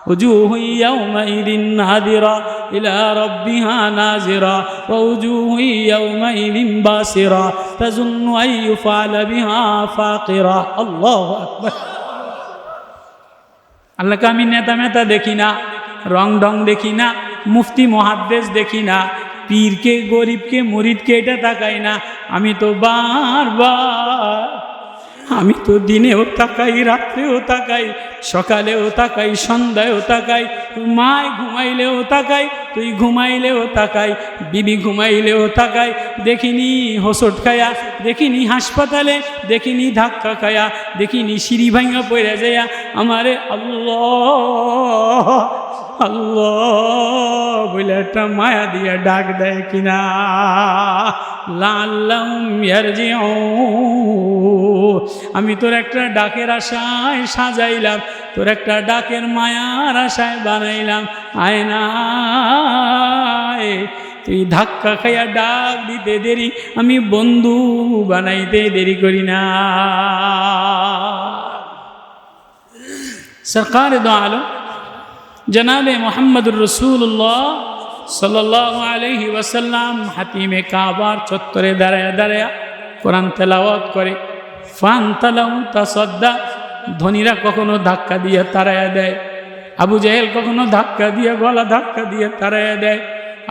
وجوه يومئذ ناظرة إلى ربها ناظرة ووجوه يومئذ باسرة تظن أن يفعل بها فاقرة الله أكبر আল্লাহকে আমি নেতা মেতা দেখি না, রং ঢং দেখি না, মুফতি মুহাদ্দিস দেখি না, পীরকে গরিবকে মুরিদকে এটা তাকাই না। আমি তো বারবার, আমি তো দিনেও তাকাই, রাত্রেও তাকাই, সকালেও তাকাই, সন্ধ্যায়ও তাকাই, মায় ঘুমাইলেও তাকাই, তুই ঘুমাইলেও তাকাই, বিবি ঘুমাইলেও তাকাই। দেখিনি হোঁচট খায়া, দেখিনি হাসপাতালে, দেখিনি ধাক্কা খায়া, দেখিনি সিঁড়ি ভাঙা পড়ে যায়া আমারে আল্লাহ আল্লাহ বলে একটা মায়া দিয়ে ডাক দেয় কিনা। লাআল্লাহুম ইয়ারজিউন, আমি তোর একটা ডাকের আশায় সাজাইলাম, তোর একটা ডাকের মায়ার আশায় বানাইলাম। আয়না তুই ধাক্কা খাইয়া ডাক দিতে দেরি, আমি বন্ধু বানাইতে দেরি করি না। সরকার দো আলম জনাবে মোহাম্মদুর রসুল্লাহ সাল্লাল্লাহু আলাইহি ওয়াসাল্লাম হাতিমে কাবার চত্বরে দাঁড়ায় দাঁড়ায় কোরআন তেলাওয়াত করে। ফান তালাউ তাসাদ্দা, ধনীরা কখনো ধাক্কা দিয়ে তাড়াইয়া দেয়, আবু জেহেল কখনো ধাক্কা দিয়ে গলা ধাক্কা দিয়ে তাড়াইয়া দেয়,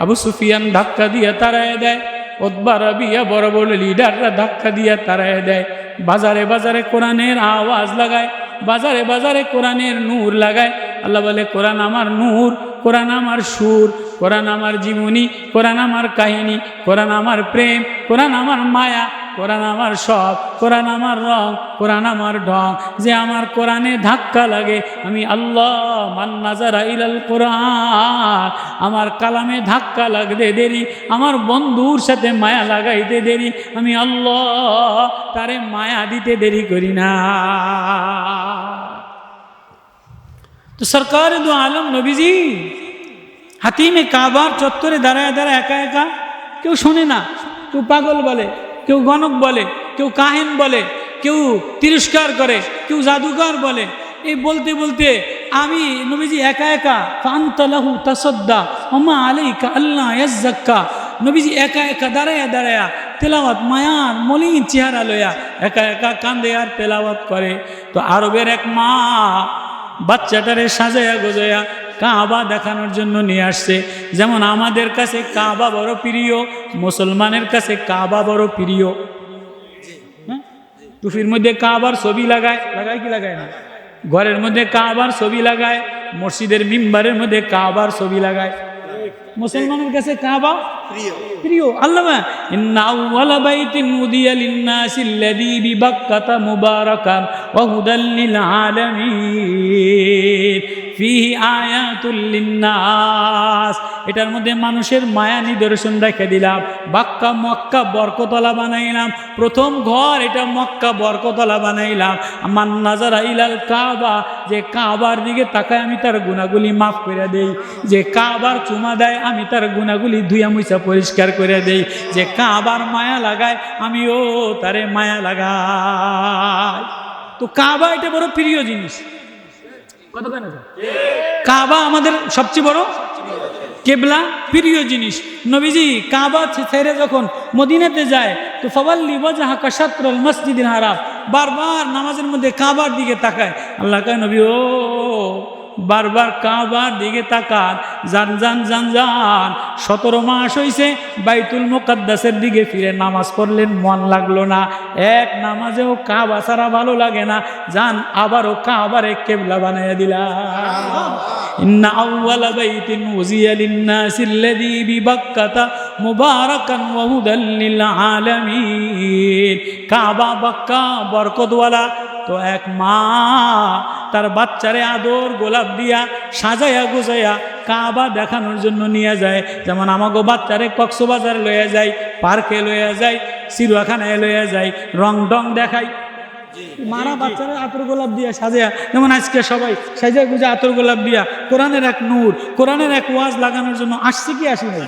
আবু সুফিয়ান ধাক্কা দিয়ে তাড়াইয়া দেয়, উতবা রাবিয়া বড় বড় লিডাররা ধাক্কা দিয়ে তাড়াইয়া দেয়। বাজারে বাজারে কোরআনের আওয়াজ লাগায়, বাজারে বাজারে কোরআনের নূর লাগায়। আল্লাহ বলে কোরআন আমার নূর, কোরআন আমার সুর, কোরআন আমার জীবনী, কোরআন আমার কাহিনী, কোরআন আমার প্রেম, কোরআন আমার মায়া, কোরআন আমার সব, কোরআন আমার রং, কোরআন আমার ঢং। যে আমার কোরআনে ধাক্কা লাগে আমি আল্লাহ। মান নাজারা ইলাল কোরআন, আমার কালামে ধাক্কা লাগতে দেরি, আমার বন্ধুর সাথে মায়া লাগাইতে দেরি, আমি আল্লাহ তারে মায়া দিতে দেরি করি না। তো সরকার দু আলম নবীজি হাতিমে কাবার চত্বরে দাঁড়ায় দাঁড়ায় একা একা, কেউ শোনে না, কেউ পাগল বলে, কেউ গণক বলে, কেউ কাহিন বলে, কেউ তিরস্কার করে, কেউ জাদুকর বলে। এই বলতে বলতে আমি নবীজি একা একা, ফান্তালাহু তাসাদ্দা ওমা আলাইকা আল্লাহ ইয়াজ্জাক্কা, নবীজি একা একা দাঁড়ায়া দাঁড়ায়া তেলাওয়াত, মায়ার মলিন চেহারা লইয়া একা একা কান্দে আর তেলাওয়াত করে। তো আরবের এক মা বাচ্চাটারে সাজায়া গোজায়া কাবা দেখানোর জন্য নিয়ে আসছে। যেমন আমাদের কাছে কাবা বড় প্রিয়, মুসলমানের কাছে কাবা বড় প্রিয়। হ্যাঁ, টুপির মধ্যে কাবার ছবি লাগায়, লাগায় কি লাগায় না? ঘরের মধ্যে কাবার ছবি লাগায়, মসজিদের মিম্বারের মধ্যে কাবার ছবি লাগায়। মুসলমানের কাছে কাবা প্রিয়। আল্লাহ ইন্না আউওয়ালা বাইতিন উদিয়া লিন্নাসিল্লাযী বিবাক্কাতা মুবারাকান ওয়া হুদাল লিল আলামিন ফিহি আয়াতুল লিন্নাস। এটার মধ্যে মানুষের মায়া নিদর্শন রেখে দিলাম। বাক্কা মক্কা বরকতলা বানাইলাম, প্রথম ঘর এটা মক্কা বরকতলা বানাইলাম। মান নাজারা ইলাল কাবা, যে কাবার দিকে তাকায় আমি তার গুনাহগুলি মাফ করে দেই, যে কাবার চুমা দেয় আমি তার গুনাহগুলি ধুইয়া মুছা পরিষ্কার করে দেই, যে কাবার মায়া লাগায় আমিও তারে মায়া লাগাই। তো কাবা এটা বড় প্রিয় জিনিস। কত কেন কাবা আমাদের সবচেয়ে বড় কেবলা, প্রিয় জিনিস। নবীজি কাবা ছেড়ে যখন মদিনাতে যায় তো ফাওয়াল্লি ওয়াজহাকা শাতরাল মসজিদিল হারাম, বারবার নামাজের মধ্যে কাবার দিকে তাকায়। আল্লাহ কয় নবী ও বারবার কাবার দিকে তাকান, জান জান জান জান 17 মাস হইছে বাইতুল মুকাদ্দাসের দিকে ফিরে নামাজ পড়লেন, মন লাগলো না, এক নামাজেও কাবা ছাড়া ভালো লাগে না, যান আবারও কাবারে কেবলা বানাইয়া দিলাম। ইন্না আউওয়ালা বাইতিন উযিয়া লিন্নাসিল্লাযী বিবাক্কাতা মুবারাকান ওয়া হুদাল লিল আলামিন। কাবা বাক্কা বরকতওয়ালা। তো এক মা তার বাচ্চারে আদর গোলাপ দিয়া সাজাইয়া গোজাইয়া কাবা দেখানোর জন্য নিয়ে যায়। যেমন আমাকে বাচ্চারে কক্সবাজারে লইয়া যায়, পার্কে লইয়া যায়, চিড়িয়াখানায় লইয়া যায়, রং ডং দেখাই। মারা বাচ্চারা আতর গোলাপ দিয়া সাজাইয়া, যেমন আজকে সবাই সাজা গুজা আতর গোলাপ দিয়া কোরআনের এক নূর, কোরআনের এক ওয়াজ লাগানোর জন্য আসছে কি আসি নাই?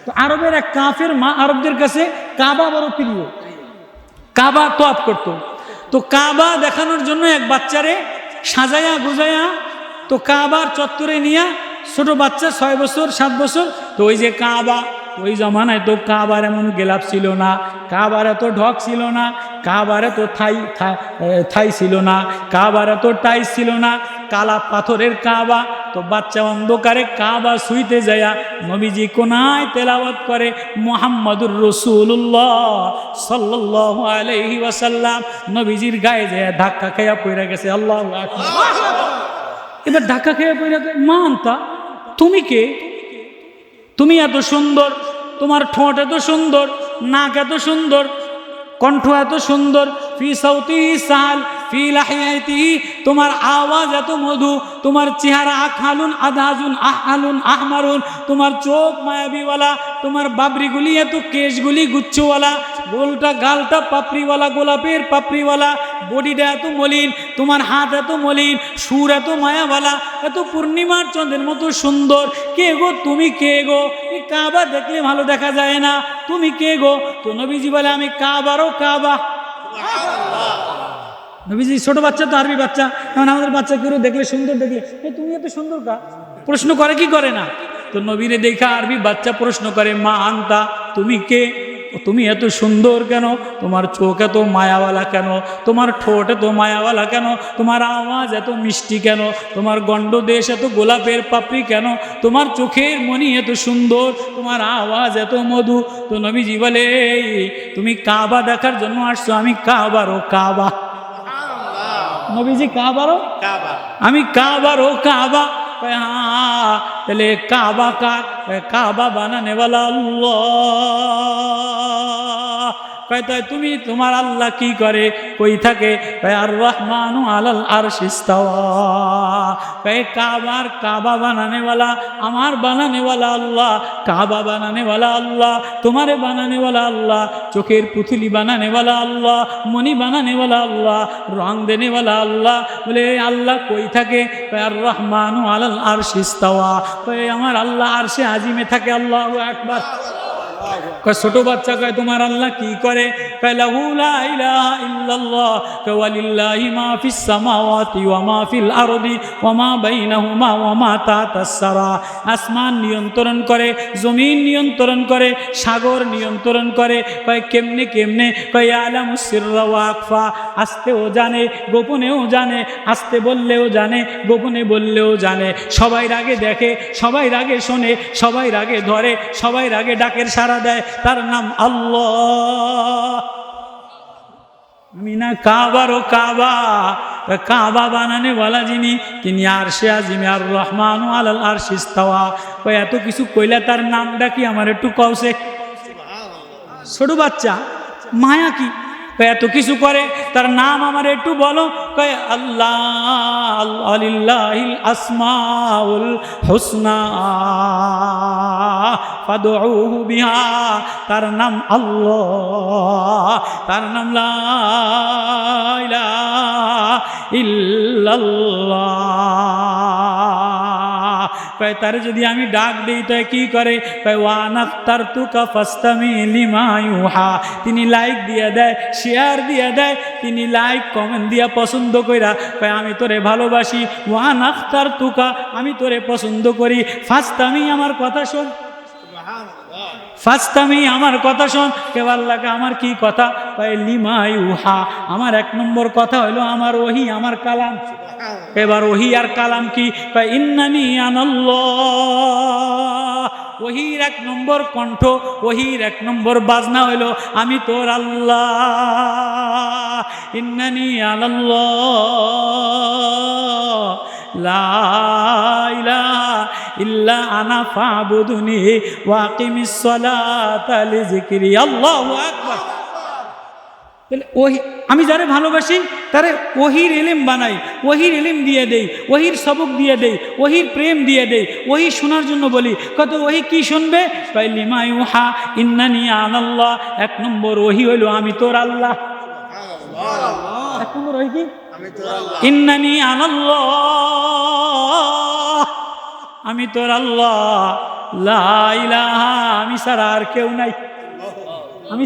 তো আরবের এক কাফের মা আরবদের কাছে কাবা বড় প্রিয়, কাবা তোয়াফ করতো। তো কাবা দেখানোর জন্য এক বাচ্চারে সাজাইয়া গুজাইয়া তো কাবার চত্বরে নিয়ে ছোট বাচ্চা 6 বছর 7 বছর, তো ওই যে কাবা, ওই জমানায় তো কাবার এমন গেলাপ ছিল না, কাবার এত ঢক ছিল না, কাবার এত থাই ছিল না, কাবার এত টাইস ছিল না, কালা পাথরের কাবা। তো বাচ্চা অন্ধকারে কাবা শুইতে যায়, নবীজি কোনায় তেলাওয়াত করে মুহাম্মাদুর রাসূলুল্লাহ সাল্লাল্লাহু আলাইহি ওয়াসাল্লাম। নবীজির গায়ে যায় ধাক্কা খেয়ে পড়ে গেছে। আল্লাহু আকবার। এবার ধাক্কা খেয়ে পড়ে গেছে। মা আনতা, তুমি কে? তুমি এত সুন্দর, তোমার ঠোঁট এত সুন্দর, নাক এত সুন্দর, কণ্ঠ এত সুন্দর, ফি সাউতিহি সাল ফি লাহিয়াতিহি, তোমার আওয়াজ এত মধু, তোমার চেহারা আখালুন আদাজুন আহালুন আহমারুন, তোমার চোখ মায়াবিওয়ালা, তোমার বাবরিগুলি এত কেশগুলি গুচ্ছওয়ালা, গোলটা গালটা পাপড়িওয়ালা, গোলাপের পাপড়িওয়ালা, বডিটা এত মলিন, তোমার হাত এত মলিন, সুর এত মায়াওয়ালা, এত পূর্ণিমার চন্দ্রের মতো সুন্দর। কে গো তুমি? কে গো? এই কাবা দেখলে ভালো দেখা যায় না, তুমি কে গো? তো নবীজি বলে আমি কাবারও কাবা। নবীজি ছোট বাচ্চা তো, আরবি বাচ্চা, এখন আমাদের বাচ্চা কেউ দেখলে সুন্দর, দেখলে তুমি এত সুন্দর কা? প্রশ্ন করে কি করে না? তো নবীরে দেখা আরবি বাচ্চা প্রশ্ন করে মা আনতা, তুমি কে? তুমি এত সুন্দর কেন? তোমার চোখ এত মায়াওয়ালা কেন? তোমার ঠোঁট এত মায়াওয়ালা কেন? তোমার আওয়াজ এত মিষ্টি কেন? তোমার গণ্ড দেশ এত গোলাপের পাপড়ি কেন? তোমার চোখের মণি এত সুন্দর, তোমার আওয়াজ এত মধু। তো নবীজি বলে তুমি কাবা দেখার জন্য আসছো, আমি কাবারও কাবা। নবীজি কাবারও কাবা, আমি কাবারও কাবা। হ্যাঁ, তাহলে কাবা কার? কাবা বানানে ওয়ালা আল্লাহ। তাই তুমি, তোমার আল্লাহ কি করে, কই থাকে? আর রহমানু আলাল আরশি ইস্তাওয়া। কাবার কাবা বানানেওয়ালা আমার বানানেওয়ালা আল্লাহ, কাবা বানানেওয়ালা আল্লাহ, তোমারে বানানেওয়ালা আল্লাহ, চোখের পুতুলি বানানেওয়ালা আল্লাহ, মণি বানানেওয়ালা আল্লাহ, রং দেনেওয়ালা আল্লাহ। বলে আল্লাহ কই থাকে? আর রহমানু আলাল আরশি ইস্তাওয়া। আমার আল্লাহ আরশে আজিমে থাকে। আল্লাহু আকবার। ছোট বাচ্চা কয় তোমার আল্লাহ কি করে? লাহু লা ইলাহা ইল্লাল্লাহ ওয়া লিল্লাহি মা ফিস সামাওয়াতি ওয়া মা ফিল আরদি ওয়া মা বাইনাহুমা ওয়া মা তাতাস সারা। আসমান নিয়ন্ত্রণ করে, জমিন নিয়ন্ত্রণ করে, সাগর নিয়ন্ত্রণ করে। কয় কেমনে কেমনে? কয় ইয়ালামুস সিররা ওয়া আখফা। আস্তেও জানে, গোপনেও জানে, আস্তে বললেও জানে, গোপনে বললেও জানে। সবাই আগে দেখে, সবাই আগে শোনে, সবাই আগে ধরে, সবাই আগে ডাকের সাড়া দেয়। তার নাম আল্লাহ। মিনা কাবারও কাবা। কাবা বানানে ওয়ালা যিনি, তিনি আরশে আজিমে আর রহমানু আলাল আরশি ইস্তাওয়া। এত কিছু কইলা তার নামটা কি আমার একটু কওছে? ছোট বাচ্চা মায়া কি? এত কিছু করে, তার নাম আমার একটু বলো। কয় আল্লাহ, আলিল্লাহিল আসমাউল হুসনা ফাদউহু বিহা। তার নাম আল্লাহ, তার নাম লা ইলাহা ইল্লাল্লাহ। কয় তার যদি আমি ডাক দিই তো কি করে? কয় ওয়ানাখতারতুকা ফাসতামি লিমা ইউহা। তিনি লাইক দিয়ে দেয়, শেয়ার দিয়ে দেয়, তিনি লাইক কমেন্ট দিয়া পছন্দ কইরা কয় আমি তোরে ভালোবাসি। ওয়ানাখতারতুকা, আমি তোরে পছন্দ করি। ফাসতামি, আমার কথা শোন। ফাসতামি, আমার কথা শোন। কে আল্লাহকে আমার কি কথা? কয় লিমা ইউহা। আমার 1 নম্বর কথা হলো আমার ওহী, আমার কালাম। এবার ওহী আর কালাম কি? কয় ইন্নানি আনাল্লাহ। ওহীর 1 নম্বর কণ্ঠ, ওহীর 1 নম্বর বাজনা হইল আমি তোর আল্লাহ। ইন্নানি আনাল্লাহ লা ইলাহা ইল্লা আনা ফাবুদুনি ওয়া আকিমিস সালাতা লিযিকরি। আল্লাহু আকবার। ওহী, আমি যারে ভালোবাসি তারে ওহীর ইলম বানাই, ওহীর ইলম দিয়ে দেই, ওহীর সবক দিয়ে দেই, ওহীর প্রেম দিয়ে দেই, ওহী শোনার জন্য বলি। কত ওহী কি শুনবে? কয় লিমা ইউহা ইন্নানি আনাল্লাহ। 1 নম্বর ওহী হইল আমি তোর আল্লাহ। 1 নম্বর ওহী কি? ইন্নানি আনাল্লাহ, আমি তোর আল্লাহ। লা ইলাহা, আমি ছাড়া আর কেউ নাই। আমি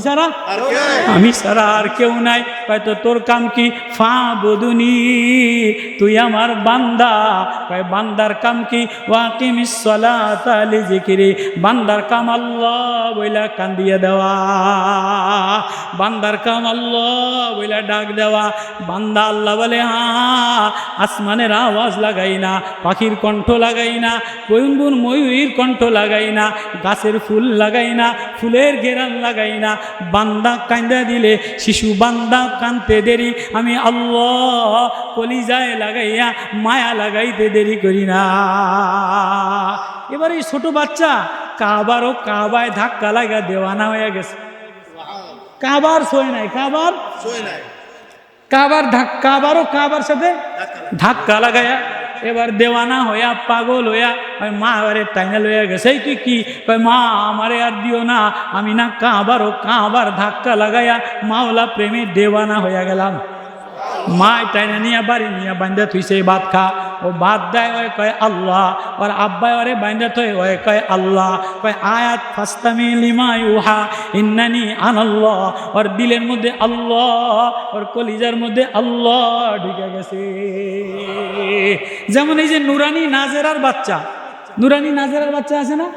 ছাড়া আর কেউ নাই। হয়তো তোর কাম কি? ফাবুদুনি, তুই আমার বান্দা। কয় বান্দার কাম কি? ওয়াকিমিস সালাতা লিযিকরি, বান্দার কাম আল্লাহ বইলা কান্দিয়ে দেওয়া, বান্দার কাম আল্লাহ বইলা ডাক দেওয়া। বান্দা আল্লাহ বলে হ্যাঁ, আসমানের আওয়াজ লাগাই না, পাখির কণ্ঠ লাগাই না, বয়ুঙ্গুর ময়ূরীর কণ্ঠ লাগাই না, গাছের ফুল লাগাই না, ফুলের ঘেরান লাগাই না। বান্দা কান্দা দিলে, শিশু বান্দা কানতে দেরি, আমি আল্লাহ কলিজায় লাগাইয়া মায়া লাগাইতে দেরি করি না। এবার এই ছোট বাচ্চা কাবারও কাবায় ধাক্কা লাগা দেওয়ানা হয়ে গেছে। কাবার সই নাই, কাবারও কাবার সাথে ধাক্কা লাগায়া এবার দেওয়ানা হইয়া পাগল হইয়া মা এবারে টাইনা লইয়া গেছে। এই তুই কি? মা আমারে আর দিও না, আমি না কাবার ধাক্কা লাগাইয়া মাওলা প্রেমে দেওয়ানা হইয়া গেলাম। মা টাইনা নিয়ে বাড়ি নিয়ে বান্ধা থুইছে ভাত খা। ও ভাত দেয়, ওই কয় আল্লাহ। ওর আব্বাই ওরে বান্ধা থই, ওই কয় আল্লাহ। কয় আয়াত ফাস্তামি লিমা ইউহা ইন্নানি আনাল্লাহ। ওর দিলের মধ্যে আল্লাহ, ওর কলিজার মধ্যে আল্লাহ ঢুকে গেছে। যেমন এই যে নুরানি নাজেরার বাচ্চা আছে না,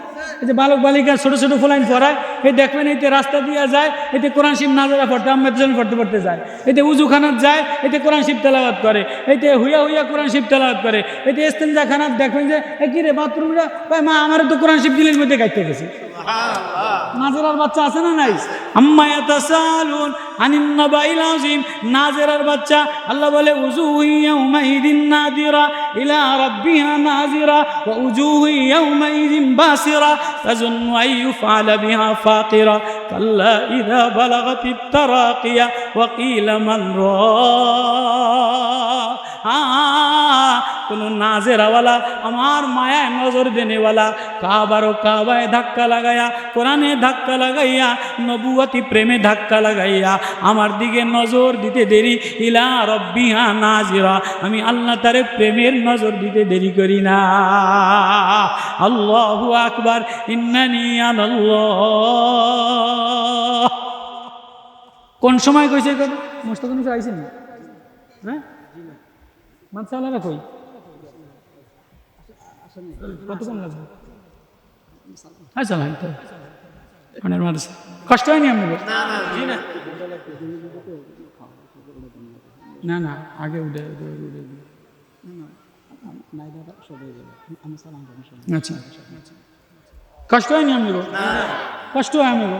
এই যে বালক বালিকা ছোট ছোট ফলাইন পড়ায়, এই দেখবেন এতে রাস্তা দিয়ে যায়, এতে কোরআন শিব নাজেরা পড়তে আম্মেদজন পড়তে যায়, এতে উজুখানাত যায়, এতে কোরআন শিব তেলাওয়াত করে, এতে হুইয়া কোরআন শিব তেলাওয়াত করে, এতে ইস্তেঞ্জা খানাত দেখবেন যে কি রে বাথরুমটা, মা আমার তো কোরআন শিব দিলের মধ্যে গাইতে গেছে। নাজেরার বাচ্চা আছে না নাই? আম্মা ইয়াতাসালুন আনিন নাবাইল আযীম, নাজেরার বাচ্চা আল্লাহ বলে উজুহু ইয়াউমাইদিন নাদিরা ইলা রাব্বিহা নাজিরা ওয়া উজুহু ইয়াউমাইদিন বাসিরা তাজুন্নু আন ইউফআলা বিহা ফাকিরা কাল্লা ইযা বালাগাতিত তারাকিয়া ওয়া কিলা মান কোন নাজেরাওয়ালা, আমার মায়ায় নজর দেনেওয়ালা, কাবায় ধাক্কা লাগাইয়া, কোরআনে ধাক্কা লাগাইয়া, নবুয়তি প্রেমে ধাক্কা লাগাইয়া আমার দিকে নজর দিতে দেরি, ইলা রব্বিহা নাজিরা, আমি আল্লাহ তারে প্রেমের নজর দিতে দেরি করি না। আল্লাহু আকবার, ইন্নানি আনাল্লাহ। কোন সময় কইছে কথা? মোস্তাক আইছেন না? হ্যাঁ, মানসাওয়ালারা কই? কতক্ষণ লাগবে? আচ্ছা ভাই, তো কষ্ট হয়নি আপনাকে? না আগে উঠে আচ্ছা, কষ্ট হয়নি আপনাকে? কষ্ট হয় আপনাকে?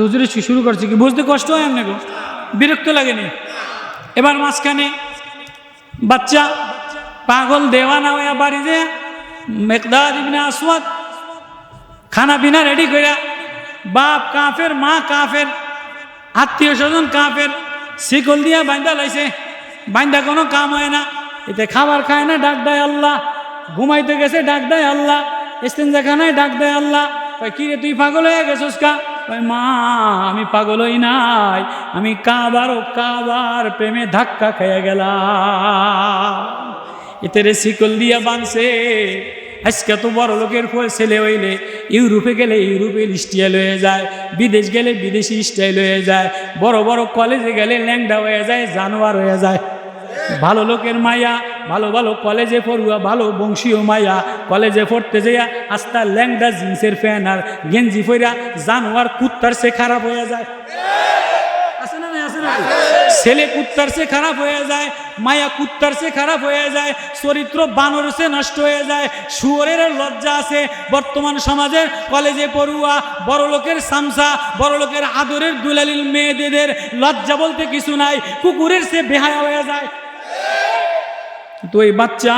হুজুরে শুরু করছে কি বুঝতে কষ্ট হয় আপনাকে? বিরক্ত লাগেনি? এবার মাঝখানে বাচ্চা পাগল দেওয়ানা হইয়া বাড়ি যে মেকদাদ ইবনে আসওয়াদ খানা পিনা রেডি কইরা, বাপ কাফের, মা কাফের, আত্মীয় স্বজন কাফের, শিকল দিয়া বাইন্দা লাইছে, বাইন্দা কোনো কাম হয় না, এতে খাবার খায় না, ডাক দেয় আল্লাহ, ঘুমাইতে গেছে ডাক দেয় আল্লাহ, ইস্তেঞ্জাখানায় ডাক দেয় আল্লাহ। কি রে তুই পাগল হয়ে গেছিস কা? মা আমি পাগল হই নাই, আমি কাবার প্রেমে ধাক্কা খেয়ে গেলাম। এতে রে শিকল দিয়া বাঁধছে। আজকে তো বড় লোকের ছেলে হইলে ইউরোপে গেলে ইউরোপের স্টাইল হয়ে যায়, বিদেশ গেলে বিদেশি স্টাইল হয়ে যায়, বড় বড় কলেজে গেলে ল্যাংডা হয়ে যায়, জানোয়ার হয়ে যায়। ভালো লোকের মাইয়া, ভালো কলেজে পড়ুয়া, ভালো বংশীয় মাইয়া কলেজে পড়তে যাইয়া আস্তা ল্যাংডা জিন্সের প্যান্ট আর গেঞ্জি পইরা জানোয়ার কুত্তার সে খারাপ হয়ে যায়। ছেলে কুত্তার সে খারাপ হয়ে যায়, মায়া কুত্তার সে খারাপ হয়ে যায়, চরিত্র বানর সে নষ্ট হয়ে যায়। শুয়োরের লজ্জা আছে বর্তমান সমাজের কলেজে পড়ুয়া, বড় লোকের সামসা, বড় লোকের আদরের দুলালিল মেয়েদের লজ্জা বলতে কিছু নাই, কুকুরের সে বেহায়া হয়ে যায়। তো এই বাচ্চা,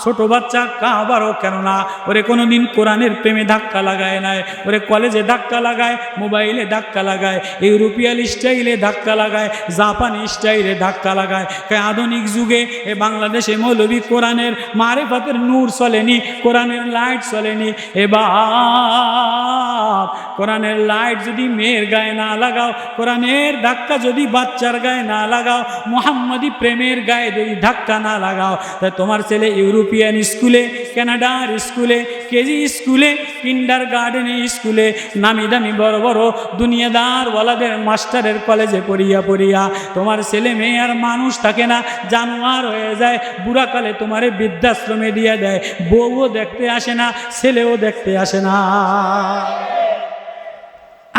ছোট বাচ্চা কাবারও কেন না, ওরে কোনোদিন কোরআনের প্রেমে ধাক্কা লাগায় নাই, ওরে কলেজে ধাক্কা লাগায়, মোবাইলে ধাক্কা লাগায়, ইউরোপিয়ান স্টাইলে ধাক্কা লাগায়, জাপানি স্টাইলে ধাক্কা লাগায়। আধুনিক যুগে এ বাংলাদেশে মৌলবী কোরআনের মারিফাতের নূর চলেনি, কোরআনের লাইট চলেনি। এবার কোরআনের লাইট যদি মেয়ের গায়ে না লাগাও, কোরআনের ধাক্কা যদি বাচ্চার গায়ে না লাগাও, মুহাম্মাদি প্রেমের গায়ে যদি ধাক্কা না লাগাও, তাই তোমার ছেলে ইউরোপ ইউরোপিয়ান স্কুলে, কানাডার স্কুলে, কেজি স্কুলে, কিন্ডার গার্ডেনে স্কুলে, নামি দামি বড় বড় দুনিয়াদার ওয়ালাদের মাস্টারের কলেজে পড়িয়া পড়িয়া তোমার ছেলে মেয়ে আর মানুষ থাকে না, জানোয়ার হয়ে যায়। বুড়াকালে তোমারে বৃদ্ধাশ্রমে দিয়ে দেয়, বউও দেখতে আসে না, ছেলেও দেখতে আসে না।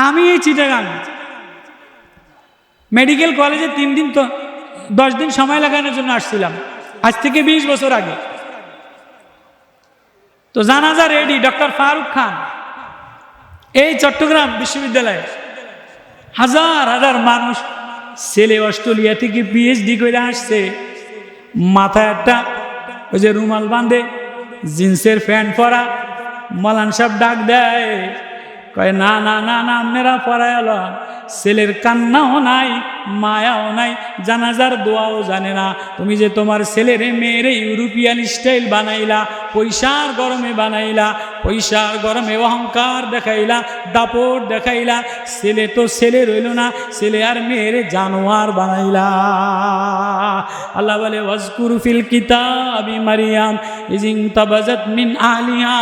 আমি এই চিটাগাং মেডিকেল কলেজে 3 দিন তো 10 দিন সময় লাগানোর জন্য আসছিলাম, আজ থেকে 20 বছর আগে। তো জানাজা রেডি, ডক্টর ফারুক খান, এই চট্টগ্রাম বিশ্ববিদ্যালয়ে হাজার হাজার মানুষ, ছেলে অস্ট্রেলিয়া থেকে পিএইচডি করে আসছে, মাথায় একটা ওই যে রুমাল বাঁধে, জিন্সের প্যান্ট পরা। মলান সাহেব ডাক দেয়, কয় না না না না, আপনারা পড়ায় এলো। ছেলের কান্নাও নাই, মায়াও নাই, জানাজার দোয়াও জানে না। তুমি যে তোমার ছেলের মেয়েরে ইউরোপিয়ান স্টাইল বানাইলা, পয়সার গরমে বানাইলা, পয়সার গরমে অহংকার দেখাইলা, দাপট দেখাইলা, ছেলে তো ছেলে রইল না, ছেলে আর মেয়েরে জানোয়ার বানাইলা। আল্লাহ বলে ওয়াজকুর ফিল কিতাবি মারিয়াম ইয ইনতাবাযাত মিন আহলিহা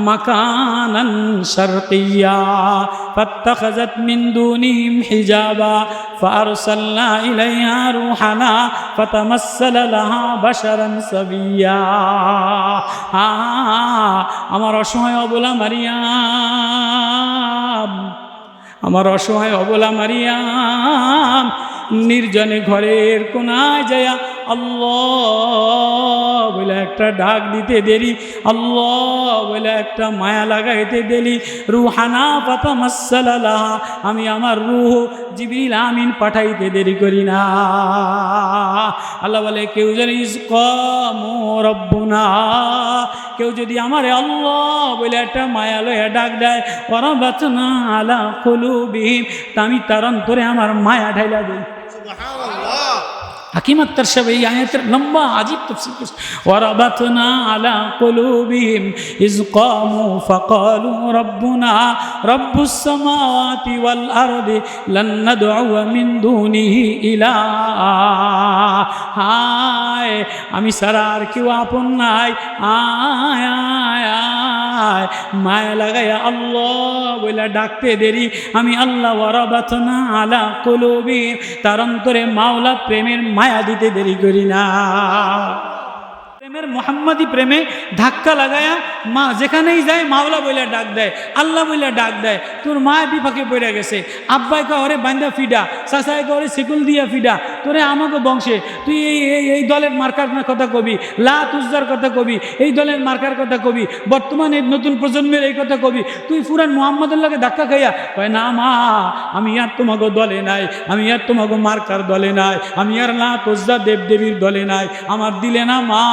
মাকানান শারকিয়্যা ফাত্তাখাযাত মিন দুনিহিম হিজাবা ফাআরসালনা ইলাইহা রূহানা ফাতামাসসালা লাহা বাশারান সাবিয়্যা। আমার অসহায় অবলা মারিয়াম, আমার অসহায় অবলা মারিয়াম নির্জনে ঘরের কোনায় যায়া আল্লাহ বলে একটা ডাক দিতে দেরি, আল্লাহ বলে একটা মায়া লাগাইতে দেরি। রুহানা ফাতামাসসালা লাহা, আমি আমার রূহ জিবরিল আমিন পাঠাইতে দেরি করি না। আল্লাহ বলে কেউ যদি ইসকামু রব্বুনা, কেউ যদি আমারে আল্লাহ বলে একটা মায়া লয়া ডাক দেয়, ওয়ারাবাতনা আলা কুলুবিহিম, তা আমি তার অন্তরে আমার মায়া ঢাইলা দিই। হাকিম আত্মার সাহেব এই আয়াতের লম্বা আজীব তাফসীর করেছেন। ওয়ারাবাতনা আলা কুলুবিহিম ইয কামু ফাকালু রব্বুনা রব্বুস সামাওয়াতি ওয়াল আরদি লান নাদউ মিন দুনিহি ইলাহা। হায় আমি ছাড়া আর কেউ আপন নাই, আয় আয় আয়, মায়া লাগাইয়া আল্লাহ বলে ডাকতে দেরি, আমি আল্লাহ ওয়ারাবাতনা আলা কুলুবিহিম, তার অন্তরে মাওলা প্রেমের মায়া দিতে দেরি করি না। প্রেমের মোহাম্মদী প্রেমে ধাক্কা লাগায়া মা যেখানেই যায় মাওলা বইলা ডাক দেয়, আল্লাহ বইলা ডাক দেয়। তোর মা বিপাকে পড়ে গেছে, আব্বাই করে বান্দা ফিডা, চাচাই করে সেকুল দিয়া ফিডা, তোরে আমাকে বংশে তুই এই দলের মার্কার কথা কবি, লা তুজার কথা কবি, এই দলের মার্কার কথা কবি, বর্তমানে নতুন প্রজন্মের এই কথা কবি, তুই পুরান মোহাম্মদুল্লাহকে ধাক্কা খাইয়া কয় না মা আমি আর তোমাকে দলে নাই, আমি আর তোমাকে মার্কার দলে নাই, আমি আর লা তুজা দেবদেবীর দলে নাই, আমার দিলে না মা।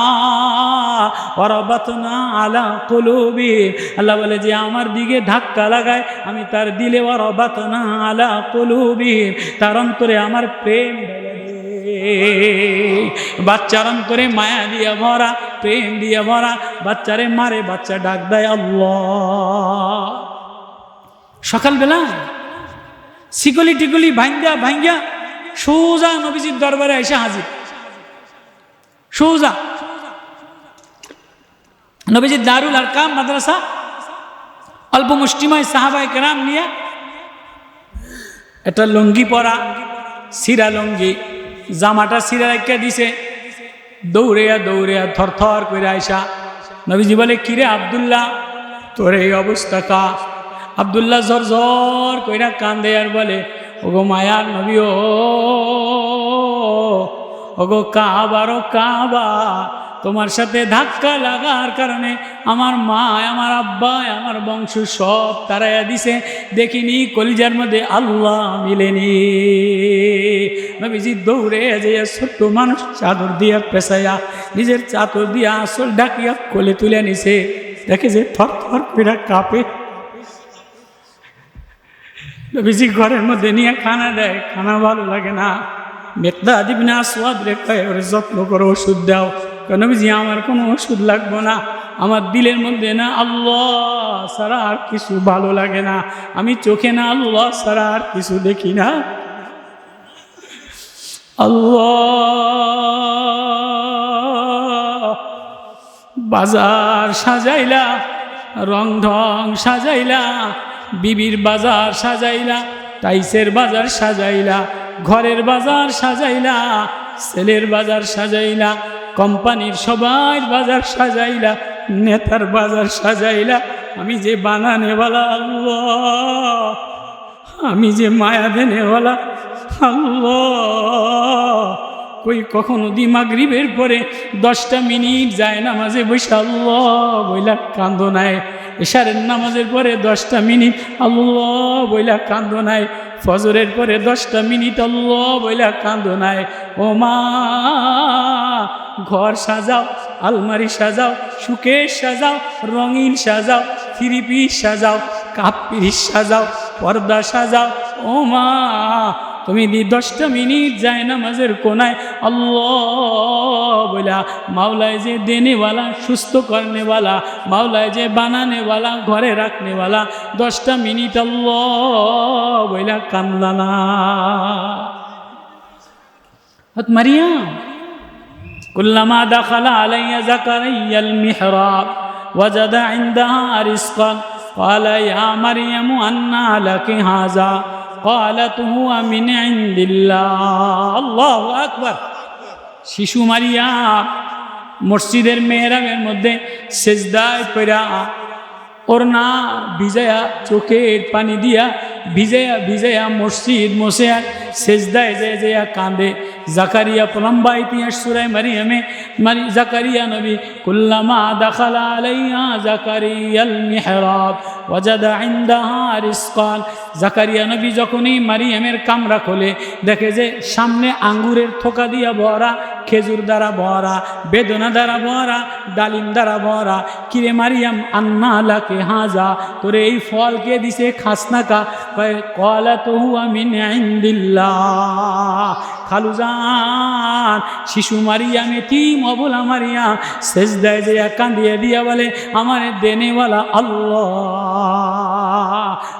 ওয়ারাবাতনা আলা কুলুবিহিম, আল্লাহ বলে যে আমার দিকে ধাক্কা লাগায় আমি তার দিলে ওয়ারাবাতনা আলা কুলুবিহিম, তার অন্তরে আমার প্রেম ঢেলে দেই। বাচ্চার অন্তরে মায়া দিয়া ভরা, প্রেম দিয়া ভরা, বাচ্চারে মারে, বাচ্চা ডাক দেয় আল্লাহ। সকালবেলা শিকলি টিকলি ভাঙ্গা ভাঙ্গা সোজা নবীজির দরবারে এসে হাজির, সোজা নবীজির দারুল আরকাম মাদ্রাসা, অল্প মুষ্টিময় সাহাবায়ে কেরাম নিয়ে একটা লুঙ্গি পরা, সিরা লুঙ্গি, জামাটা সিরা রেখে দিছে, দৌড়িয়া দৌড়িয়া থরথর করে আইসা নবীজি বলে কিরে আব্দুল্লাহ তোর এই অবস্থা কা? আব্দুল্লাহ ঝর ঝর কইরা কান্দে আর বলে ওগো মায়ার নবী, ওগো কাবারও কাবা, তোমার সাথে ধাক্কা লাগার কারণে আমার মা, আমার আব্বা, আমার বংশ সব তারাইয়া দিছে, দেখিনি কলিজার মধ্যে আল্লাহ মিলেনি। নবীজি দৌড়ে যে ছোট্ট মানুষ চাদর দিয়া পেঁচাইয়া নিজের চাদর দিয়া আসল ডাকিয়া কোলে তুলে নিছে, দেখে যে থর থর করে কাঁপে। নবীজি ঘরের মধ্যে নিয়ে খানা দেয়, খানা ভালো লাগে না। মিকদাদ ইবনে আসওয়াদ রে কয় ওরে যত্ন করে ওষুধ দাও। নবীজি আমার কোনো ওষুধ লাগবে না, আমার দিলের মধ্যে না আল্লাহ ছাড়া আর কিছু ভালো লাগে না, আমি চোখে না আল্লাহ ছাড়া আর কিছু দেখি না। আল্লাহ বাজার সাজাইলা, রং ঢং সাজাইলা, বিবির বাজার সাজাইলা, টাইসের বাজার সাজাইলা, ঘরের বাজার সাজাইলা, ছেলের বাজার সাজাইলা, কোম্পানির সবার বাজার সাজাইলা, নেতার বাজার সাজাইলা। আমি যে বানানেওয়ালা আল্লাহ, আমি যে মায়া দেনেওয়ালা আল্লাহ। কই কখনো মাগরিবের পরে 10টা মিনিট যায় নামাজে বসে আল্লাহ বইলা কান্দো নাই, এশারের নামাজের পরে 10টা মিনিট আল্লাহ বইলা কান্দো নাই, ফজরের পরে 10টা মিনিট আল্লাহ বইলা কান্দো নাই। ও মা, ঘর সাজাও, আলমারি সাজাও, সুকেশ সাজাও, রঙিন সাজাও, থ্রি পিস সাজাও, কাপ পিস সাজাও, পর্দা সাজাও। ও মা, তুমি 10টা মিনিট যায় নামাজের কোনায় আল্লাহ বলা, মাওলায় যে দেনেওয়ালা, সুস্থ করনেওয়ালা, মাওলায় যে বানানেওয়ালা, ঘরে রাখনেওয়ালা, 10টা মিনিট আল্লাহ বলা কান্দলা না। মারিয়াম কুল্লামা দাখালা আলাইয়া যাকারিয়াল মিহরাব ওয়াজাদা ইনদাহা রিজকান ক্বালা ইয়া মারইয়ামু আন্না লাকি হাযা ক্বালাত হুয়া মিন ইনদিল্লাহ। আল্লাহু আকবার। শিশু মারিয়াম মসজিদের মেহরাবের মধ্যে সেজদায় পড়া, ওর না ভিজায়া, চোখের পানি দিয়া ভিজায়া ভিজায়া মসজিদ মসে সেজদায় যে কাঁদে। জাকারিয়া লম্বা ইতিহাস সূরা মারিয়ামে, জাকারিয়া নবী কুল্লামা দাখালা আলাইহা জাকারিয়াল মিহরাব ওয়াজাদা ইনদাহা রিজকান। জাকারিয়া নবী যখনই মারিয়ামের কামরা খোলে, দেখে যে সামনে আঙ্গুরের থোকা দিয়া ভরা, খেজুর দ্বারা ভরা, বেদনা দ্বারা ভরা, ডালিম দ্বারা ভরা। কিরে মারিয়াম, আন্না লাকে হাজা, তোরে এই ফল কে দিছে, খাস না কা? ক্বালাত হুয়া মিন ইনদিল্লাহ। খালুজান শিশু মারিয়াম, এতিম অবলা মারিয়াম সেজদায় যে কান্দিয়ে দিয়া বলে, আমার দেনেওয়ালা আল্লাহ।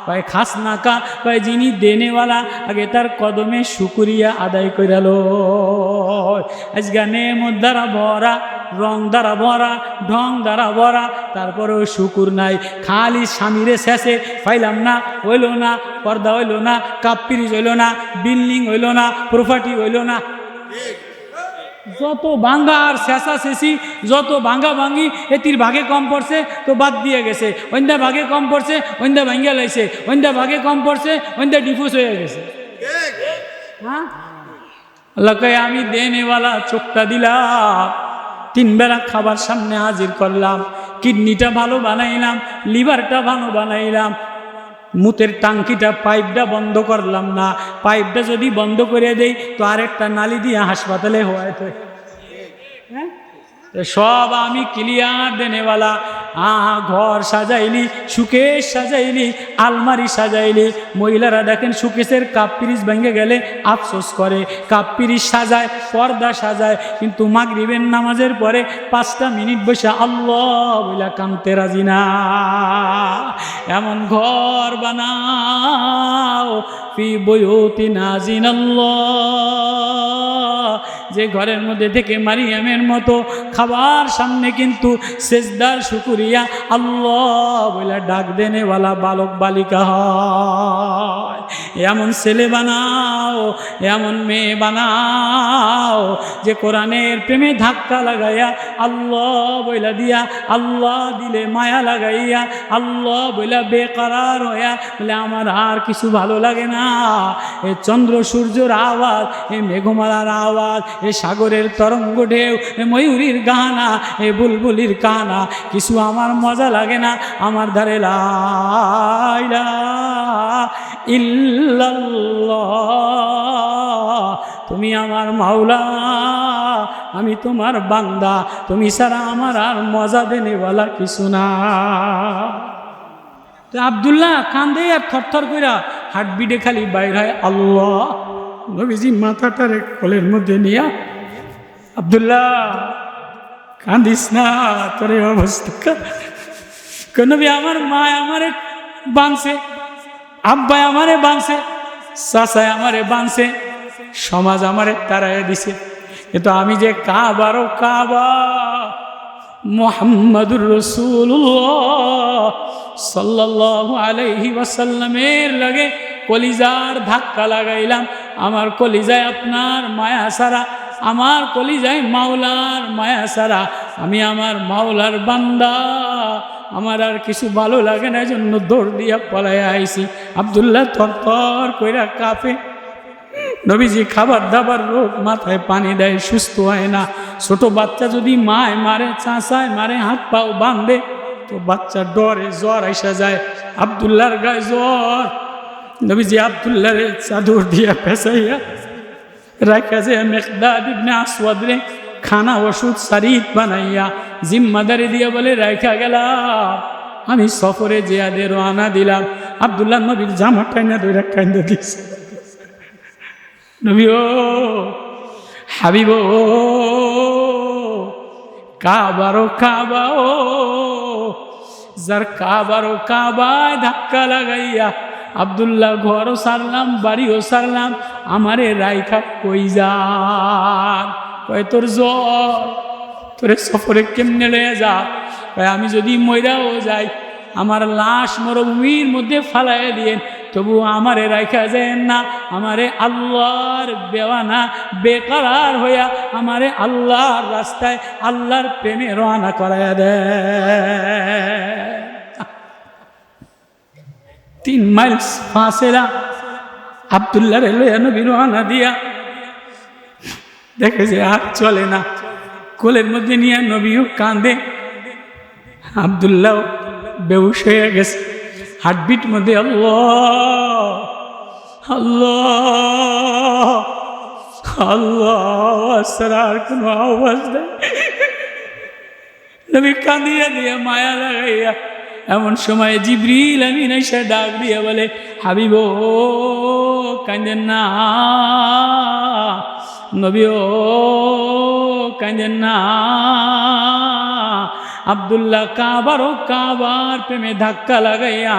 কয় খাস না কা? কয় যিনি দেনেওয়ালা, আগে তার কদমে শুকরিয়া আদায় কইরালো। আজকে নেমত দ্বারা ভরা, রং দ্বারা ভরা, ঢং দ্বারা ভরা, তারপরেও শুকুর নাই। খালি স্বামীরে শেষে পাইলাম না, হইল না, পর্দা হইল না, কাপ পিরিজ হইল না, বিল্ডিং হইল না, প্রপার্টি হইল না। যত ভাঙ্গা আর শেষা শেষি, যত ভাঙ্গা ভাঙ্গি, এটির ভাগে কম পড়ছে তো বাদ দিয়ে গেছে, ওইন্দা ভাগে কম পড়ছে, ওইন্দা ভাঙ্গা লাইছে, ওইন্দা ভাগে কম পড়ছে, ওইন্দা ডিফোর্স হয়ে গেছে। হ্যাঁ, আল্লাহ কয় আমি দেনেওয়ালা, চোখটা দিলাম, 3 বেলা খাবার সামনে হাজির করলাম, কিডনিটা ভালো বানাইলাম, লিভারটা ভালো বানাইলাম, মুতের টাঙ্কিটা, পাইপটা বন্ধ করলাম না। পাইপটা যদি বন্ধ করে দেই তো আরেকটা নালি দিয়ে হাসপাতালে হওয়াতে, হ্যাঁ, সব আমি ক্লিয়ার দেনেওয়ালা। ঘর সাজাইলি, সুকেশ সাজাইলি, আলমারি সাজাইলি। মহিলারা দেখেন সুকেশের কাপ পিরিজ ভেঙে গেলে আফসোস করে, কাপ পিরিজ সাজায়, পর্দা সাজায়, কিন্তু মাগরিবের নামাজের পরে 5টা মিনিট বসে আল্লাহ বইলা কানতে রাজি না। এমন ঘর বানাও ফি বুয়ুতিন আযিনাল্লাহ, যে ঘরের মধ্যে থেকে মারিয়ামের মতো খাবার সামনে কিন্তু সেজদার শুকরিয়া আল্লাহ বলে ডাক দেনেওয়ালা বালক বালিকা হয়। এমন ছেলে বানাও, এমন মেয়ে বানাও, যে কোরআনের প্রেমে ধাক্কা লাগাইয়া আল্লাহ বইলা দিয়া, আল্লাহ দিলে মায়া লাগাইয়া, আল্লাহ বইলা বেকারার হইয়া বলে আমার আর কিছু ভালো লাগে না। এ চন্দ্র সূর্যের আওয়াজ, এ মেঘমালার আওয়াজ, এ সাগরের তরঙ্গ ঢেউ, এ ময়ূরীর গানা, এ বুলবুলির কানা, কিছু আমার মজা লাগে না। আমার ধারে লা ইলাহা ইল্লাল্লাহ, তুমি আমার মাওলা, আমি তোমার বান্দা, তুমি ছাড়া আমার আর মজা দেনেওয়ালা কিছু না। তো আব্দুল্লাহ কান্দে আর থরথর কইরা হার্টবিটে খালি বাইর হয় আল্লাহ। নবীজি মাথাটারে কোলের মধ্যে নিয়া, আব্দুল্লাহ কান্দিস না, তোর অবস্থা। নবী আমার মা আমারে বাঁধছে, আব্বাই আমারে বাঁধছে, চাচাই আমারে বাঁধছে, সমাজ আমারে তাড়াইয়া দিছে, কিন্তু আমি যে কাবারও কাবা, মুহাম্মাদুর রাসূলুল্লাহ সাল্লাল্লাহু আলাইহি ওয়াসাল্লামের লাগে কলিজার ধাক্কা লাগাইলাম। আমার কলিজায় আপনার মায়া ছাড়া, আমার কলিজায় মাওলার মায়া ছাড়া, আমি আমার মাওলার বান্দা, আমার আর কিছু ভালো লাগে না, জন্য দৌড় দিয়া পলাইয়া আইছি। আব্দুল্লাহ থরথর কইরা কাঁপে। নবীজি খাবার দাবার রোগ, মাথায় পানি দেয়, সুস্থ হয় না। ছোট বাচ্চা যদি মায় মারে, চাঁচায় মারে, হাত পাও বাঁধে, তো বাচ্চা ডরে, জ্বর আইসা যায়। আব্দুল্লাহর গায়ে জ্বর। নবীজি আব্দুল্লাহর চাদর দিয়া পেঁচাইয়া রাখা যায় মেকদাদ ইবনে আসওয়াদ রে খানা ওষুধ শরীর বানাইয়া জিম্মাদারি দিয়ে বলে রাখা গেলাম, আমি সফরে জিয়াদে রওনা দিলাম। আব্দুল্লাহ নবীর জামা টাইনা ধরে কান্দা দিছে। নবী ও হাবিব ও কাবারো কাবা ও, যার কাবারো কাবায় ধাক্কা লাগাইয়া আব্দুল্লাহ ঘরও সারলাম, বাড়িও সারলাম, আমারে রাইখা কই যান? কয় তোর জ্বর, তোরে সফরে কেমনে লয়ে যা? কয় আমি যদি মইরাও যাই, আমার লাশ মরুভূমির মধ্যে ফালাইয়া দিয়েন, তবু আমারে রাইখা যায় না। আমারে আল্লাহর বেওয়ানা বেকারার হইয়া আমারে আল্লাহর রাস্তায় আল্লাহর প্রেমে রওনা করাইয়া দেয়। 3 মাইল ফাঁসেরা আব্দুল্লাহ লইয়া নবী রওনা দিয়া দেখে যে আর চলে না, কোলের মধ্যে নিয়ে নবীও কাঁদে। আব্দুল্লাহ বেহুশ হয়ে গেছে, হার্টবিট মধ্যে আল্লাহ আল্লাহ আল্লাহ ছাড়া আর কোনো আওয়াজ নেই। নবী কাঁদিয়া দিয়া মায়া লাগাইয়া, এমন সময় জিবরিল আমিন এসে ডাক দিয়ে বলে, হাবিব ও কাঁদেন না, নবী ও কাঁদেন না। আব্দুল্লাহ কাবারও কাবার প্রেমে ধাক্কা লাগাইয়া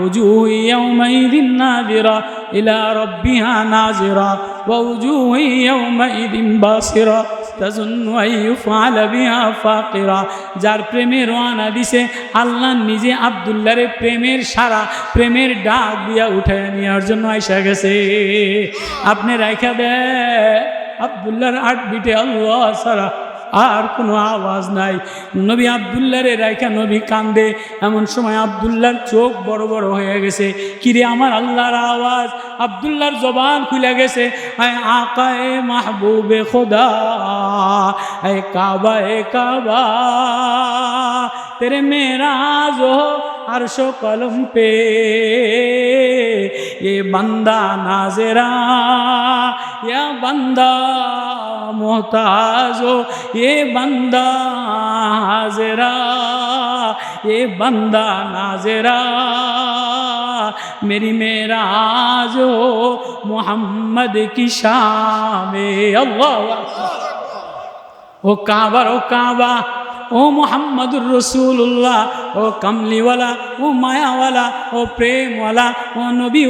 উজুহু ইয়াউমাইদিন নাযিরা ইলা রাব্বিহা নাযিরা ওয়া উজুহু ইয়াউমাইদিন বাসিরা তাজুন্নু আন ইউফআলা বিহা ফাকিরা। যার প্রেমে রওনা দিছে, আল্লাহ নিজে আব্দুল্লাহর প্রেমের সারা, প্রেমের ডাক দিয়া উঠায় নেওয়ার জন্য আইসা গেছে। আপনি রাইখা দে আব্দুল্লাহর হার্টবিটে আল্লাহ ছাড়া আর কোনো আওয়াজ নাই। নবী আব্দুল্লাহরে রাইখা নবী কান্দে। এমন সময় আব্দুল্লাহর চোখ বড় বড় হয়ে গেছে। কিরে আমার আল্লাহর আওয়াজ! আব্দুল্লাহর জবান খুলে গেছে। আয় আকায়ে মাহবুবে খোদা, আয় কাবা এ কাবা, তেরে মেরাজ হো আরশো কলম পে, ये बंदा नाज़िरा या बंदा मोहताज हो, ये बंदा हाज़िरा ये बंदा नाज़िरा, मेरी मेराज हो मोहम्मद की शाम। अल्लाह ओ काबा, ओ काबा, ও মুহাম্মাদুর রাসূলুল্লাহ, ও কামলিওয়ালা, ও মায়াওয়ালা, ও প্রেমওয়ালা, ও নবী,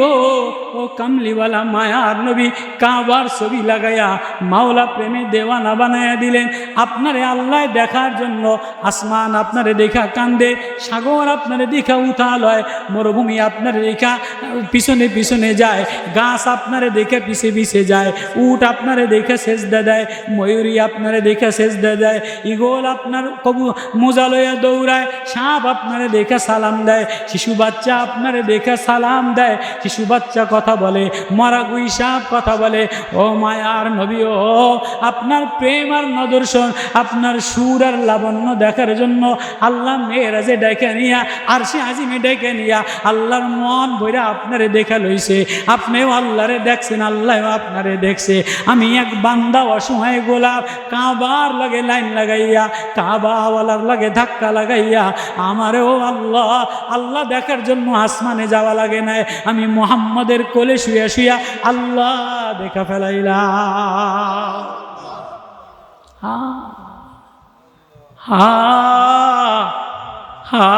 ও কামলিওয়ালা মায়ার নবী, কাবার ছবি লাগাইয়া মাওলা প্রেমে দেওয়ানা বানাইয়া দিলেন। আপনারে আল্লাহ দেখার জন্য আসমান আপনারে দেখা কান্দে, সাগর আপনারে দেখা উথাল হয়, মরুভূমি আপনারে দেখা পিছনে পিছনে যায়, গাছ আপনারে দেখে পিছে পিছে যায়, উট আপনারে দেখে সেজদা দেয়, ময়ূরী আপনারে দেখে সেজদা দেয়, ঈগল আপনার কবু মোজা লইয়া দৌড়ায়, সাপ আপনারে দেখে সালাম দেয়, শিশু বাচ্চা আপনারে দেখে সালাম দেয়, শিশু বাচ্চা কথা বলে, মরা গুই সাপ কথা বলে। ও মায়ার নবী, ও আপনার প্রেম আর নদর্শন, আপনার সুর আর লাবণ্য দেখার জন্য আল্লাহ মেরাজে ডেকে নিয়া, আরশে আজিমে ডেকে নিয়া আল্লাহর মন ভইরা আপনারে দেখা লইছে। আপনিও আল্লাহরে দেখছেন, আল্লাহও আপনারে দেখছে। আমি এক বান্দা অসহায় গোলাপ, কাবার লাগে লাইন লাগাইয়া, কাবাওয়ালার লাগে ধাক্কা লাগাইয়া, আমারেও আল্লাহ আল্লাহ দেখার জন্য আসমানে যাওয়া লাগে নাই, আমি মুহাম্মদের কোলে শুয়া শুয়া আল্লাহ দেখা ফেলাইলাম। হা হা হা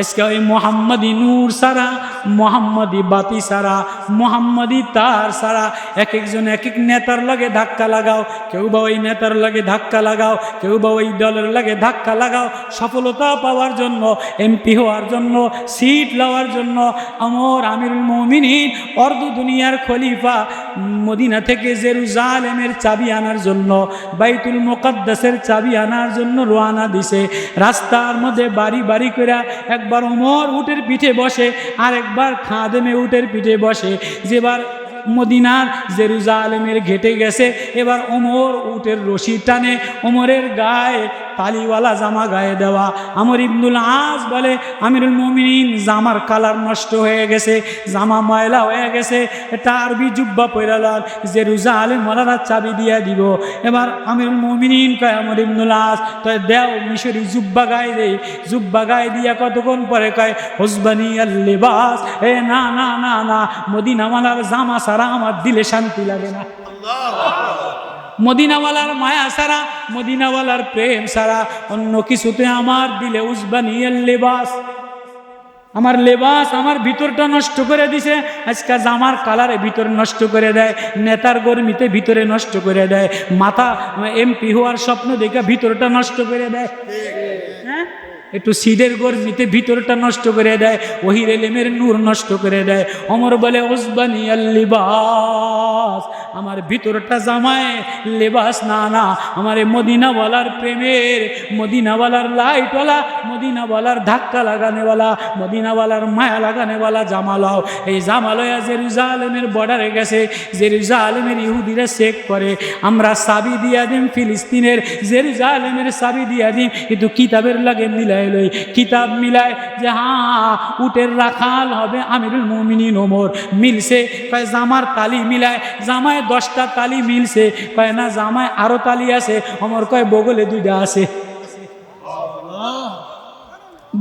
আজকে ওই মুহাম্মদি নূর সারা মোহাম্মদী বাতি সারা, মোহাম্মদী তার সারা। এক একজন এক এক নেতার লাগে ধাক্কা লাগাও, কেউ বা ওই নেতার লাগে ধাক্কা লাগাও, কেউ বা ওই দলের লাগে ধাক্কা লাগাও। সফলতা পাওয়ার জন্য, এমপি হওয়ার জন্য, সিট লওয়ার জন্য আমর আমিরুল মুমিনিন অর্ধ দুনিয়ার খলিফা মদিনা থেকে জেরুজালেমের চাবি আনার জন্য, বাইতুল মুকাদ্দাসের চাবি আনার জন্য রওনা দিছে। রাস্তার মধ্যে বাড়ি বাড়ি করে একবার ওমর উটের পিঠে বসে, আর একবার খাদেমে উটের পিঠে বসে। যেবার মদিনার জেরুজালেমের ঘেটে গেছে, এবার ওমর উটের রশি টানে, ওমরের গায়ে তালিওয়ালা জামা গায়ে দেওয়া। আমর ইবনুল আস বলে, আমিরুল মুমিনিন জামার কালার নষ্ট হয়ে গেছে, জামা ময়লা হয়ে গেছে, এটা আরবি জুব্বা পরালার জেরুজালেম ওয়ালারা চাবি দিয়ে দিব। এবার আমিরুল মুমিনিন কয় আমর ইবনুল আস, তাই দেও মিশরি জুব্বা গায়ে দেই। জুব্বা গায়ে দিয়া কতক্ষণ পরে কয় হুসবানি আল লিবাস, এ না না না না, মদিনাওয়ালার জামা সারা আমার দিলে শান্তি লাগে না। মদিনাওয়ালার মায়া সারা, মদিনাওয়ালার প্রেম সারা অন্য কিছুতে আমার দিলে উসবানিয়াল লেবাস, আমার লেবাস আমার ভিতরটা নষ্ট করে দিছে। আজকে জামার কালারে ভিতর নষ্ট করে দেয়, নেতার গরমিতে ভিতরে নষ্ট করে দেয়, মাথা এমপি হওয়ার স্বপ্ন দেখে ভিতরটা নষ্ট করে দেয়। হ্যাঁ, একটু সিডের গরমিতে ভিতরটা নষ্ট করে দেয়, ওহির এলেমের নূর নষ্ট করে দেয়। ওমর বলে উসবানিয়াল লিবাস, আমার ভিতরটা জামায় লেবাস না না, আমার মদিনাওয়ালার প্রেমের, মদিনাওয়ালার লাইটওয়ালা, মদিনাওয়ালার ধাক্কা লাগানেওয়ালা, মদিনাওয়ালার মায়া লাগানেওয়ালা জামা লও। এই জামা লয়া জেরুজালেমের বর্ডারে গেছে, জেরুজালেমের ইহুদিরা চেক করে, আমরা চাবি দিয়া দিম ফিলিস্তিনের, জেরুজালেমের চাবি দিয়া দিম, কিন্তু কিতাবের লাগে মিলাই লই। কিতাব মিলায় যে হ্যাঁ উটের রাখাল হবে আমিরুল মুমিনিন ওমর, মিলছে। কয় জামার তালি মিলায়, জামায় 10টা তালি মিলছে। কয় না, জামায় আরো তালি আছে। ওমর কয় বগলে 2টা আছে,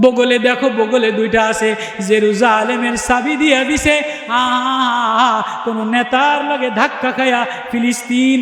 বগলে দেখো বগলে 2টা আছে। জেরুজালেমের চাবি দিয়া দিছে। কোন নেতার লগে ধাক্কা খায়া ফিলিস্তিন